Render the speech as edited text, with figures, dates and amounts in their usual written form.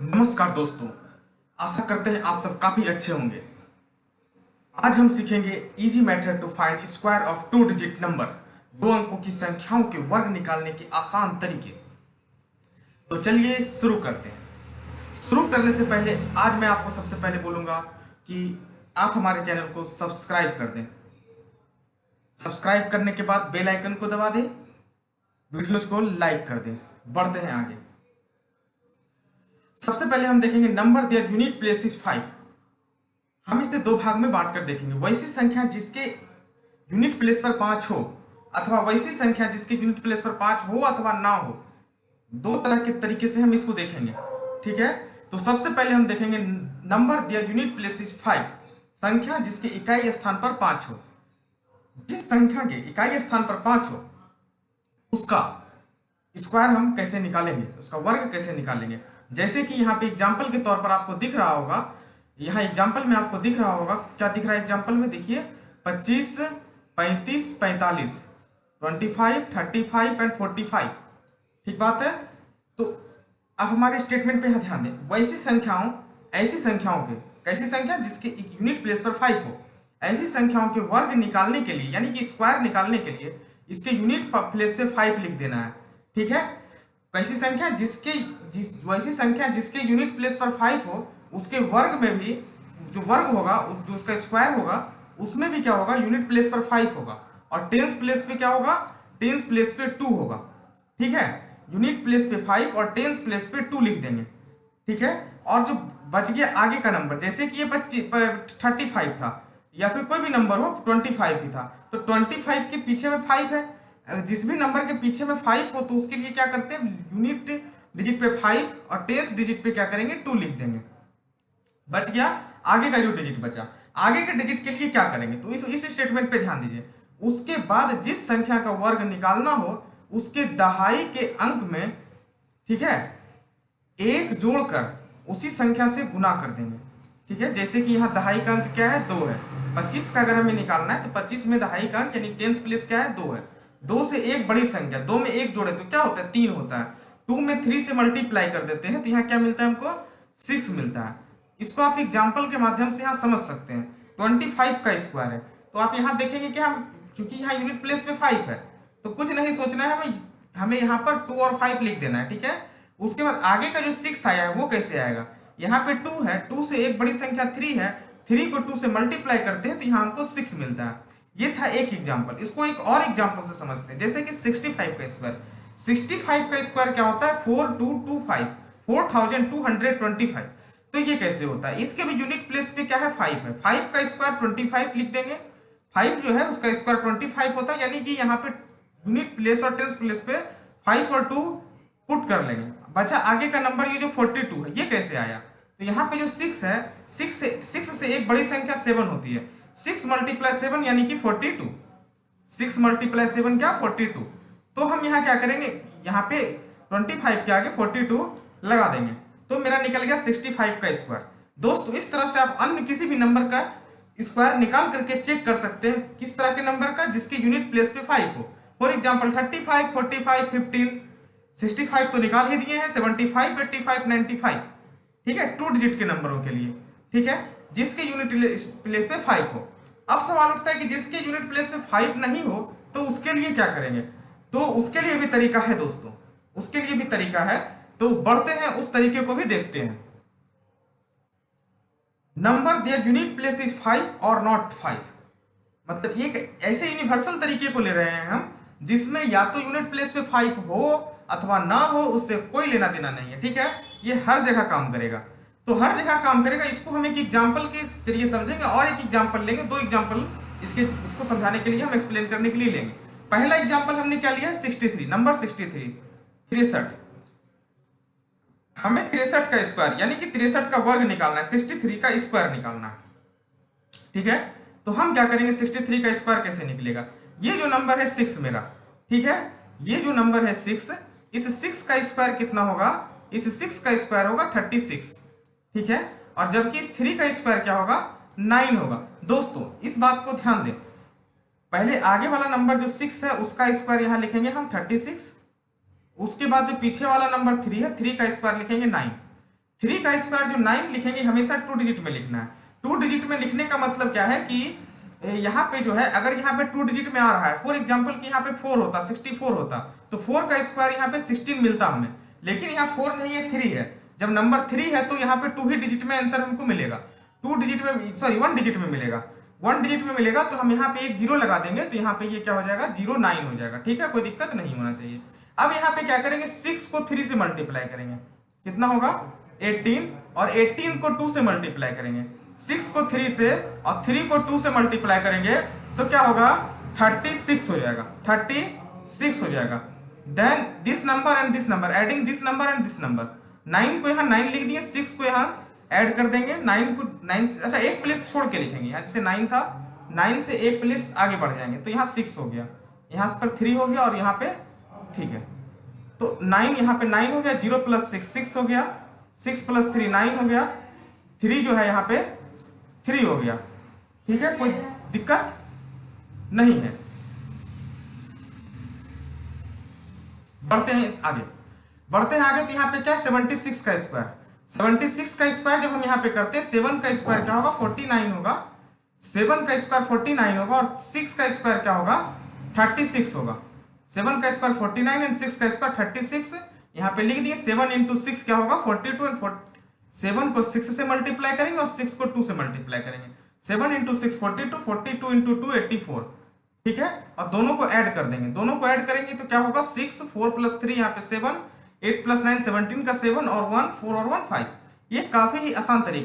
नमस्कार दोस्तों। आशा करते हैं आप सब काफी अच्छे होंगे। आज हम सीखेंगे easy method to find square of two digit number, दो अंकों की संख्याओं के वर्ग निकालने के आसान तरीके। तो चलिए शुरू करते हैं। शुरू करने से पहले आज मैं आपको सबसे पहले बोलूंगा कि आप हमारे चैनल को सब्सक्राइब कर दें। सब्सक्राइब करने के बाद बेल आइकन को दबा दें, वीडियोज को लाइक कर दें। बढ़ते हैं आगे। सबसे पहले हम देखेंगे number their unit place is 5। हम इसे दो भाग में बांट कर देखेंगे। वैसी संख्या जिसके यूनिट प्लेस पर 5 हो अथवा वैसी संख्या जिसके यूनिट प्लेस पर 5 हो अथवा ना हो। दो तरह के तरीके से हम इसको देखेंगे, ठीक है। तो सबसे पहले हम देखेंगे number their unit place is 5, संख्या जिसके इकाई स्थान पर 5 हो। जिस संख्या के इकाई स्थान पर 5 हो उसका स्क्वायर हम कैसे निकालेंगे, उसका वर्ग कैसे निकालेंगे। जैसे कि यहाँ पे एग्जाम्पल के तौर पर आपको दिख रहा होगा, यहाँ एग्जाम्पल में आपको दिख रहा होगा, क्या दिख रहा है एग्जाम्पल में, देखिए 25, 35, 45, 25, 35 एंड 45। ठीक बात है। तो अब हमारे स्टेटमेंट पे यहाँ ध्यान दें। वैसी संख्याओं, ऐसी संख्याओं के, कैसी संख्या जिसके यूनिट प्लेस पर 5 हो, ऐसी संख्याओं के वर्ग निकालने के लिए, यानी कि स्क्वायर निकालने के लिए इसके यूनिट प्लेस पे 5 लिख देना है। ठीक है। वैसी संख्या वैसी संख्या जिसके यूनिट प्लेस पर 5 हो, उसके वर्ग में भी जो वर्ग होगा, जो उसका स्क्वायर होगा, उसमें भी क्या होगा, यूनिट प्लेस पर 5 होगा। और टेंस प्लेस पे क्या होगा, टेंस प्लेस पे 2 होगा। ठीक है। यूनिट प्लेस पे 5 और टेंस प्लेस पे 2 लिख देंगे। ठीक है। और जो बच गया आगे का नंबर, जैसे कि ये 35 था या फिर कोई भी नंबर हो, 25 ही था, तो 25 के पीछे में 5 है। जिस भी नंबर के पीछे में 5 हो तो उसके लिए क्या करते हैं, यूनिट डिजिट पे 5 और टेंस डिजिट पे क्या करेंगे, 2 लिख देंगे। बच गया आगे का जो डिजिट बचा। आगे के डिजिट के लिए क्या करेंगे, तो इस स्टेटमेंट पे ध्यान दीजिए। उसके बाद जिस संख्या का वर्ग निकालना हो उसके दहाई के अंक में, ठीक है, एक जोड़कर उसी संख्या से गुना कर देंगे। ठीक है। जैसे कि यहाँ दहाई का अंक क्या है, 2 है। 25 का अगर हमें निकालना है तो 25 में दहाई का अंक यानी टेंस प्लेस क्या है, 2 है। 2 से एक बड़ी संख्या, 2 में एक जोड़े तो क्या होता है, 3 होता है। 2 में 3 से मल्टीप्लाई कर देते हैं तो यहाँ क्या मिलता है हमको, 6 मिलता है। इसको आप एग्जाम्पल के माध्यम से यहाँ समझ सकते हैं। 25 का स्क्वायर है तो आप यहाँ देखेंगे कि हम, चूंकि यहाँ यूनिट प्लेस पे 5 है तो कुछ नहीं सोचना है, हमें यहाँ पर 2 और 5 लिख देना है। ठीक है। उसके बाद आगे का जो 6 आया है वो कैसे आएगा, यहाँ पे 2 है, 2 से एक बड़ी संख्या 3 है, 3 को 2 से मल्टीप्लाई करते हैं तो यहाँ हमको 6 मिलता है। ये था एक एग्जाम्पल। इसको एक और एग्जाम्पल से समझते हैं, जैसे कि 65 का स्क्वायर। 65 का स्क्वायर क्या होता है, 4225, 4225। तो ये कैसे होता है, इसके भी यूनिट प्लेस पे क्या है, 5 है। 5 का स्क्वायर 25 लिख देंगे। 5 जो है उसका स्क्वायर 25 होता है, यानी कि यहाँ पे यूनिट प्लेस और टेंस प्लेस पे 5 और 2 पुट कर लेंगे। बचा आगे का नंबर, ये जो 42 है, ये कैसे आया, तो यहाँ पे जो 6 है, 6 से एक बड़ी संख्या 7 होती है। 6 मल्टीप्लाई 7 यानी कि 42। 6 मल्टीप्लाई 7 क्या, 42। तो हम यहाँ क्या करेंगे, यहाँ पे 25 के आगे 42 लगा देंगे तो मेरा निकल गया 65 का स्क्वायर। दोस्तों इस तरह से आप अन्य किसी भी नंबर का स्क्वायर निकाल करके चेक कर सकते हैं, किस तरह के नंबर का, जिसके यूनिट प्लेस पे 5 हो। फॉर एग्जाम्पल 35, 45, 15, 65 तो निकाल ही दिए हैं, 75, 85, 95। ठीक है, 2 डिजिट के नंबरों के लिए। ठीक है, जिसके यूनिट प्लेस पे 5 हो। अब सवाल उठता है कि जिसके यूनिट प्लेस पे 5 नहीं हो तो उसके लिए क्या करेंगे, तो उसके लिए भी तरीका है दोस्तों, उसके लिए भी तरीका है। तो बढ़ते हैं, उस तरीके को भी देखते हैं। Number their unit place is 5 और नॉट 5, मतलब एक ऐसे यूनिवर्सल तरीके को ले रहे हैं हम जिसमें या तो यूनिट प्लेस पे 5 हो अथवा ना हो, उससे कोई लेना देना नहीं है। ठीक है, ये हर जगह काम करेगा। तो हर जगह काम करेगा, इसको हम एक एग्जाम्पल के जरिए समझेंगे और एक एग्जाम्पल लेंगे, 2 एग्जाम्पल इसको समझाने के लिए हम एक्सप्लेन करने के लिए लेंगे। पहला एग्जाम्पल हमने क्या लिया है, 63, नंबर 63, 63। हमें 63 का स्क्वायर यानी कि 63 का वर्ग निकालना है, 63 का स्क्वायर निकालना है। ठीक है, तो हम क्या करेंगे, 63 का स्क्वायर कैसे निकलेगा, ये जो नंबर है 6 मेरा, ठीक है, ये जो नंबर है 6, इस 6 का स्क्वायर कितना होगा, इस 6 का स्क्वायर होगा 36। ठीक है, और जबकि इस 3 का स्क्वायर क्या होगा, 9 होगा। दोस्तों इस बात को ध्यान दें, पहले आगे वाला नंबर जो 6 है उसका स्क्वायर यहां लिखेंगे हम 36, उसके बाद जो पीछे वाला नंबर 3 है, 3 का स्क्वायर लिखेंगे 9। 3 का स्क्वायर जो 9 लिखेंगे हमेशा 2 डिजिट में लिखना है। 2 डिजिट में लिखने का मतलब क्या है कि यहाँ पे जो है अगर यहाँ पे 2 डिजिट में आ रहा है, फॉर एग्जांपल कि यहाँ पे 4 होता 64 होता तो 4 का स्क्वायर यहाँ पे 16 मिलता हमें, लेकिन यहाँ 4 नहीं है 3 है। जब नंबर 3 है तो यहाँ पे 2 ही डिजिट में आंसर हमको मिलेगा, 2 डिजिट में सॉरी 1 डिजिट में मिलेगा, 1 डिजिट में मिलेगा। तो हम यहाँ पे एक जीरो लगा देंगे तो यहाँ पे ये क्या हो जाएगा 09 हो जाएगा। ठीक है, कोई दिक्कत नहीं होना चाहिए। अब यहाँ पे क्या करेंगे 6 को 3 से मल्टीप्लाई करेंगे, कितना होगा 18, और 18 को 2 से मल्टीप्लाई करेंगे, 6 को 3 से और 3 को 2 से मल्टीप्लाई करेंगे तो क्या होगा 36 हो जाएगा, 36 हो जाएगा। Then this number and this number, adding this number and this number, 9 को यहाँ 9 लिख दिए, 6 को यहाँ ऐड कर देंगे, 9 को 9 अच्छा एक प्लेस छोड़ के लिखेंगे, यहाँ जैसे 9 था 9 से एक प्लेस आगे बढ़ जाएंगे तो यहाँ 6 हो गया, यहाँ पर 3 हो गया और यहाँ पे ठीक है तो 9 यहाँ पे 9 हो गया, 0 प्लस 6 6 हो गया, 6 प्लस 3 9 हो गया, 3 जो है यहाँ पे 3 हो गया। ठीक है, कोई दिक्कत नहीं है। बढ़ते हैं आगे, बढ़ते हैं आगे तो यहाँ पे क्या 76 का स्क्वायर, 76 का स्क्वायर जब हम यहाँ पे करते हैं 7 का स्क्वायर क्या होगा 49 होगा, 7 का स्क्वायर 49 होगा और 6 का स्क्वायर क्या होगा 36 होगा। 7 का स्क्वायर 49 एंड 6 का स्क्वायर 36, यहाँ पे लिख दिए 7 इंटू 6 क्या होगा 42 एंड 7 को 6 से मल्टीप्लाई करेंगे और 6 को 2 से मल्टीप्लाई करेंगे, 7 इंटू 6 42, 42 इंटू 2 84। ठीक है, और दोनों को ऐड कर देंगे, दोनों को ऐड करेंगे तो क्या होगा 6, 4 प्लस 3 यहाँ पे 7, 8 प्लस 9 17 का 7 और 1 4 और 1 5। ये काफी ही आसान तरीका